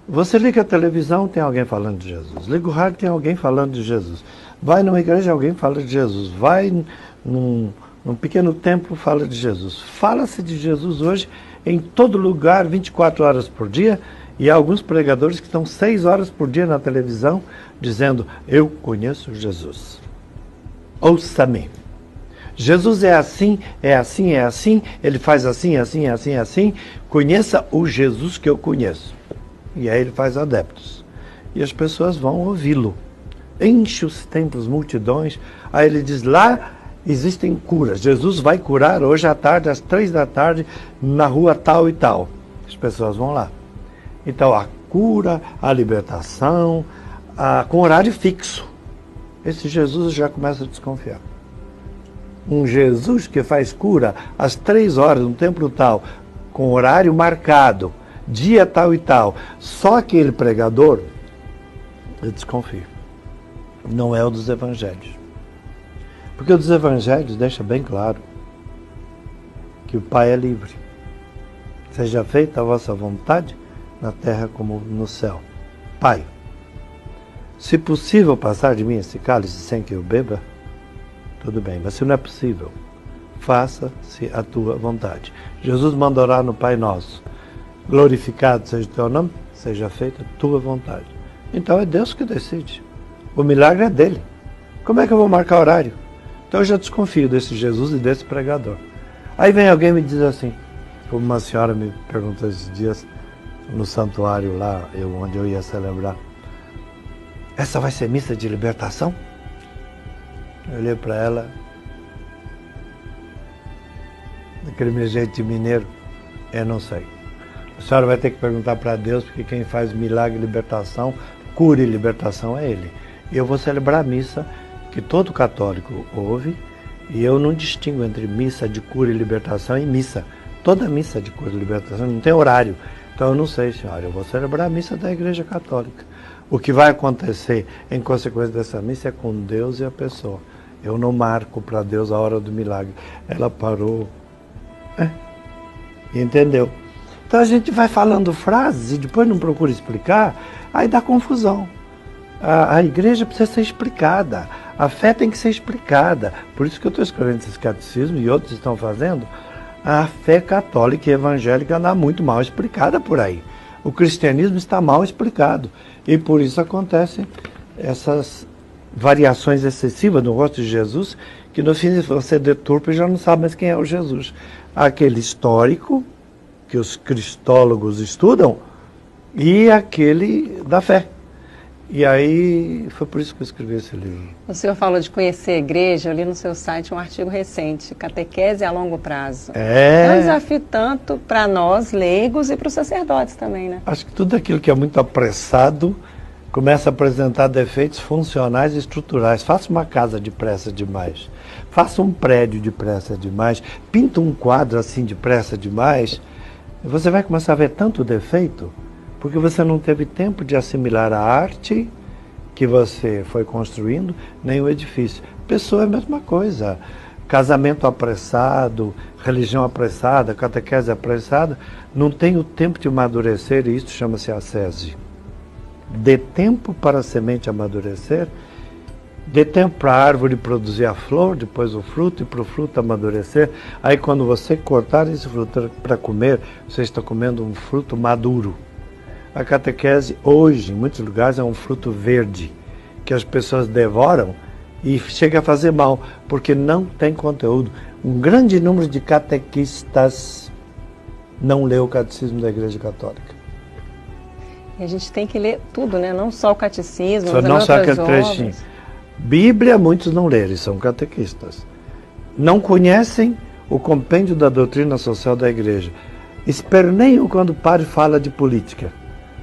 Você liga a televisão, tem alguém falando de Jesus. Liga o rádio, tem alguém falando de Jesus. Vai numa igreja, alguém fala de Jesus. Vai num pequeno templo, fala de Jesus. Fala-se de Jesus hoje em todo lugar, 24 horas por dia. E há alguns pregadores que estão 6 horas por dia na televisão dizendo, eu conheço Jesus. Ouça-me. Jesus é assim, é assim, é assim, ele faz assim, assim, assim, assim. Conheça o Jesus que eu conheço. E aí ele faz adeptos. E as pessoas vão ouvi-lo. Enche os templos, multidões. Aí ele diz, lá existem curas. Jesus vai curar hoje à tarde, às 3 da tarde, na rua tal e tal. As pessoas vão lá. Então a cura, a libertação, com horário fixo. Esse Jesus já começa a desconfiar. Um Jesus que faz cura às 3 horas, no templo tal, com horário marcado, dia tal e tal, só aquele pregador, eu desconfio. Não é o dos evangelhos. Porque o dos evangelhos deixa bem claro que o Pai é livre. Seja feita a vossa vontade, na terra como no céu. Pai, se possível passar de mim esse cálice sem que eu beba, tudo bem, mas se não é possível, faça-se a tua vontade. Jesus manda orar no Pai Nosso. Glorificado seja o teu nome, seja feita a tua vontade. Então é Deus que decide. O milagre é dele. Como é que eu vou marcar horário? Então eu já desconfio desse Jesus e desse pregador. Aí vem alguém e me diz assim, como uma senhora me perguntou esses dias, no santuário lá, onde eu ia celebrar, essa vai ser missa de libertação? Eu olhei para ela, daquele meu jeito de mineiro, eu não sei. A senhora vai ter que perguntar para Deus, porque quem faz milagre e libertação, cura e libertação é Ele. E eu vou celebrar a missa que todo católico ouve, e eu não distingo entre missa de cura e libertação e missa. Toda missa de cura e libertação não tem horário. Então eu não sei, senhora, eu vou celebrar a missa da Igreja Católica. O que vai acontecer em consequência dessa missa é com Deus e a pessoa. Eu não marco para Deus a hora do milagre. Ela parou. Entendeu? Então a gente vai falando frases e depois não procura explicar, aí dá confusão. A igreja precisa ser explicada. A fé tem que ser explicada. Por isso que eu estou escrevendo esses catecismos e outros estão fazendo. A fé católica e evangélica anda muito mal explicada por aí. O cristianismo está mal explicado. E por isso acontecem essas variações excessivas no rosto de Jesus, que no fim você deturpa e já não sabe mais quem é o Jesus. Aquele histórico, que os cristólogos estudam, e aquele da fé. E aí, foi por isso que eu escrevi esse livro. O senhor falou de conhecer a igreja, eu li no seu site um artigo recente, Catequese a Longo Prazo. É um desafio tanto para nós, leigos, e para os sacerdotes também, né? Acho que tudo aquilo que é muito apressado começa a apresentar defeitos funcionais e estruturais. Faça uma casa depressa demais, faça um prédio depressa demais, pinta um quadro assim depressa demais, você vai começar a ver tanto defeito, porque você não teve tempo de assimilar a arte que você foi construindo, nem o edifício. Pessoa é a mesma coisa. Casamento apressado, religião apressada, catequese apressada, não tem o tempo de amadurecer, e isso chama-se ascese. Dê tempo para a semente amadurecer, dê tempo para a árvore produzir a flor, depois o fruto, e para o fruto amadurecer. Aí quando você cortar esse fruto para comer, você está comendo um fruto maduro. A catequese hoje, em muitos lugares, é um fruto verde, que as pessoas devoram e chega a fazer mal, porque não tem conteúdo. Um grande número de catequistas não lê o catecismo da Igreja Católica. E a gente tem que ler tudo, né? Não só o catecismo, mas não outras só aquele trechinho. Bíblia, muitos não leram, são catequistas. Não conhecem o compêndio da doutrina social da Igreja. Esperneiam quando o padre fala de política.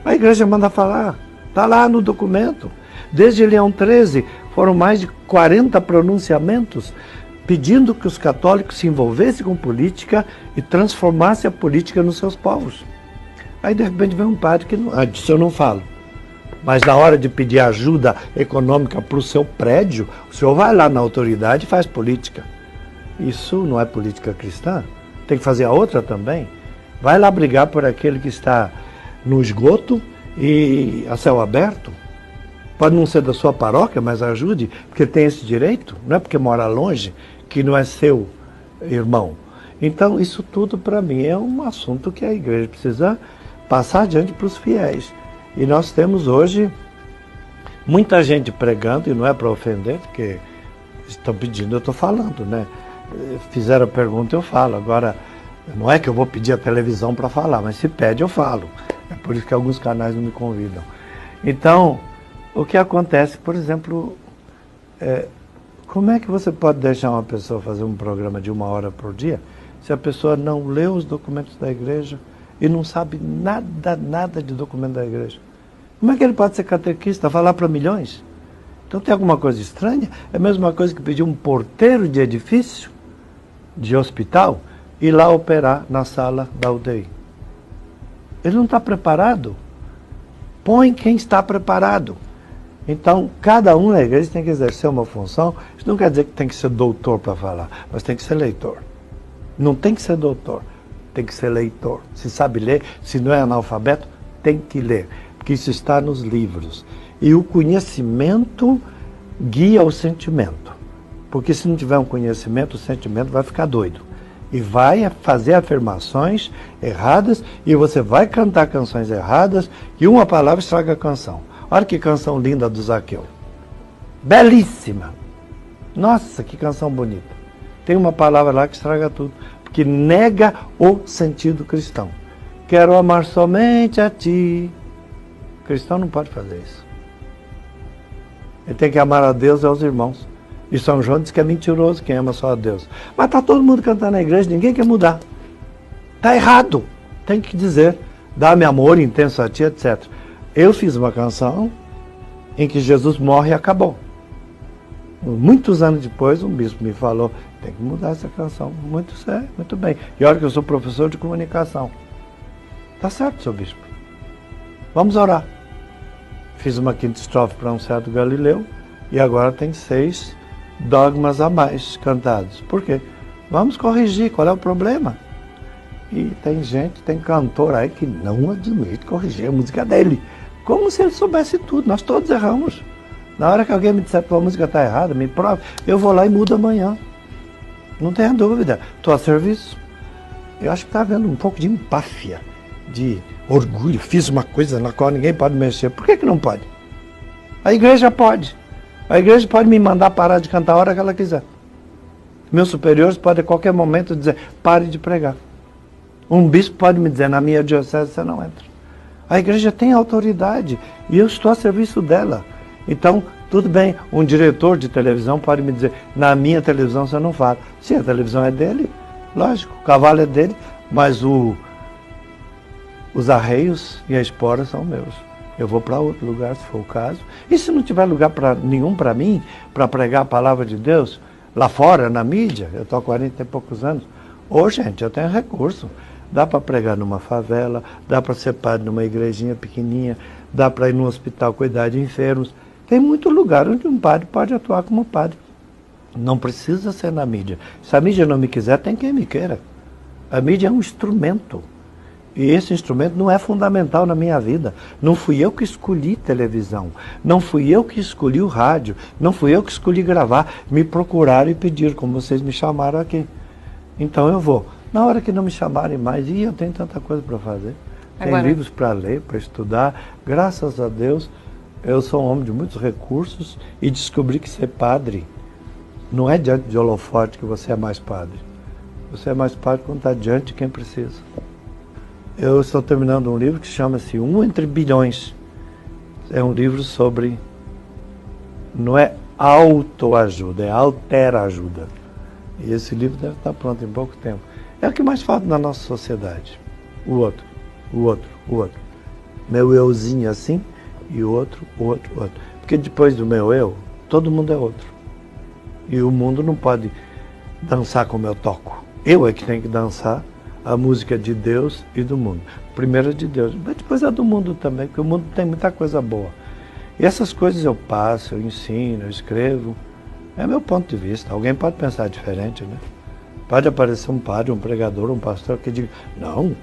A Igreja manda falar, está lá no documento. Desde Leão XIII foram mais de 40 pronunciamentos pedindo que os católicos se envolvessem com política e transformassem a política nos seus povos. Aí de repente vem um padre que disso eu não falo. Mas na hora de pedir ajuda econômica para o seu prédio, o senhor vai lá na autoridade e faz política. Isso não é política cristã? Tem que fazer a outra também. Vai lá brigar por aquele que está no esgoto e a céu aberto. Pode não ser da sua paróquia, mas ajude, porque tem esse direito. Não é porque mora longe que não é seu irmão. Então, isso tudo para mim é um assunto que a igreja precisa passar adiante para os fiéis. E nós temos hoje muita gente pregando, e não é para ofender, porque estão pedindo, eu estou falando, né? Fizeram a pergunta, eu falo. Agora, não é que eu vou pedir a televisão para falar, mas se pede, eu falo. É por isso que alguns canais não me convidam. Então, o que acontece, por exemplo, como é que você pode deixar uma pessoa fazer um programa de 1 hora por dia se a pessoa não lê os documentos da igreja e não sabe nada de documento da igreja? Como é que ele pode ser catequista, falar para milhões? Então tem alguma coisa estranha? É a mesma coisa que pedir um porteiro de edifício, de hospital, ir lá operar na sala da UTI. Ele não está preparado. Põe quem está preparado. Então, cada um na igreja tem que exercer uma função. Isso não quer dizer que tem que ser doutor para falar, mas tem que ser leitor. Não tem que ser doutor, tem que ser leitor. Se sabe ler, se não é analfabeto, tem que ler, porque isso está nos livros. E o conhecimento guia o sentimento. Porque se não tiver um conhecimento, o sentimento vai ficar doido. E vai fazer afirmações erradas, e você vai cantar canções erradas, e uma palavra estraga a canção. Olha que canção linda do Zaqueu. Belíssima. Nossa, que canção bonita. Tem uma palavra lá que estraga tudo, porque nega o sentido cristão. Quero amar somente a ti. O cristão não pode fazer isso. Ele tem que amar a Deus e aos irmãos. E São João diz que é mentiroso quem ama só a Deus. Mas está todo mundo cantando na igreja, ninguém quer mudar. Está errado. Tem que dizer, dá-me amor intenso a ti, etc. Eu fiz uma canção em que Jesus morre e acabou. Muitos anos depois, um bispo me falou, tem que mudar essa canção. Muito sério, muito bem. E olha que eu sou professor de comunicação. Tá certo, seu bispo. Vamos orar. Fiz uma quinta estrofe para um certo Galileu e agora tem 6 dogmas a mais cantados. Por quê? Vamos corrigir, qual é o problema? E tem gente, tem cantor aí que não admite corrigir a música dele. Como se ele soubesse tudo, nós todos erramos. Na hora que alguém me disser que a música está errada, me prova, eu vou lá e mudo amanhã. Não tenha dúvida, estou a serviço. Eu acho que está havendo um pouco de empáfia, de orgulho. Fiz uma coisa na qual ninguém pode mexer. Por que não pode? A igreja pode. A igreja pode me mandar parar de cantar a hora que ela quiser. Meus superiores podem a qualquer momento dizer, pare de pregar. Um bispo pode me dizer, na minha diocese você não entra. A igreja tem autoridade e eu estou a serviço dela. Então, tudo bem, um diretor de televisão pode me dizer, na minha televisão você não fala. Sim, a televisão é dele, lógico, o cavalo é dele, mas os arreios e a espora são meus. Eu vou para outro lugar, se for o caso. E se não tiver lugar nenhum para mim, para pregar a palavra de Deus, lá fora, na mídia, eu estou há 40 e poucos anos, gente, eu tenho recurso. Dá para pregar numa favela, dá para ser padre numa igrejinha pequenininha, dá para ir num hospital cuidar de enfermos. Tem muito lugar onde um padre pode atuar como padre. Não precisa ser na mídia. Se a mídia não me quiser, tem quem me queira. A mídia é um instrumento. E esse instrumento não é fundamental na minha vida. Não fui eu que escolhi televisão. Não fui eu que escolhi o rádio. Não fui eu que escolhi gravar. Me procuraram e pediram, como vocês me chamaram aqui. Então eu vou. Na hora que não me chamarem mais, eu tenho tanta coisa para fazer. Tem livros para ler, para estudar. Graças a Deus, eu sou um homem de muitos recursos e descobri que ser padre não é diante de holofote que você é mais padre. Você é mais padre quando está diante de quem precisa. Eu estou terminando um livro que chama-se Um Entre Bilhões. É um livro sobre, não é autoajuda, é alterajuda. E esse livro deve estar pronto em pouco tempo. É o que mais falta na nossa sociedade. O outro. Meu euzinho assim, e o outro. Porque depois do meu eu, todo mundo é outro. E o mundo não pode dançar como eu toco. Eu é que tenho que dançar a música de Deus e do mundo. Primeiro é de Deus, mas depois é do mundo também, porque o mundo tem muita coisa boa. E essas coisas eu passo, eu ensino, eu escrevo. É meu ponto de vista. Alguém pode pensar diferente, né? Pode aparecer um padre, um pregador, um pastor que diga, não,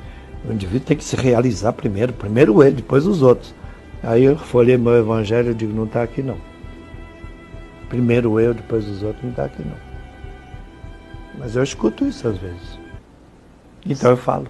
O indivíduo tem que se realizar primeiro. Primeiro ele, depois os outros. Aí eu folhei meu evangelho e digo, não está aqui não. Primeiro eu, depois os outros, não está aqui não. Mas eu escuto isso às vezes. Então eu falo.